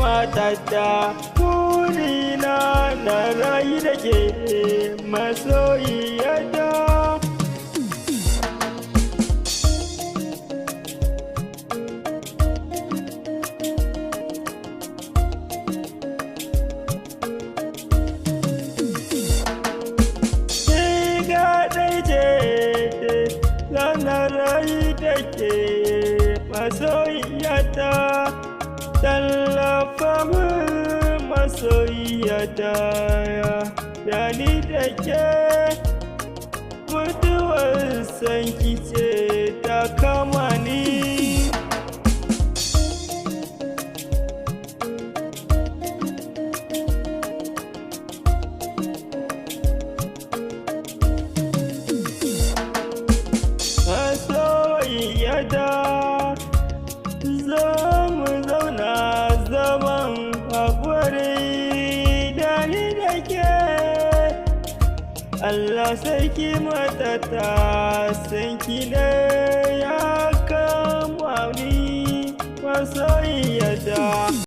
matata, burina na rayu da ke masoyiyata. Zana rayu da ke masoyiyata, tallafa min masoyiyata, da ni da ke mutuwar sanki ce ta kama ni. Masoyiyata, zo mu zauna zaman haƙuri da ni da ke. Allah sarki matata, sanki ne.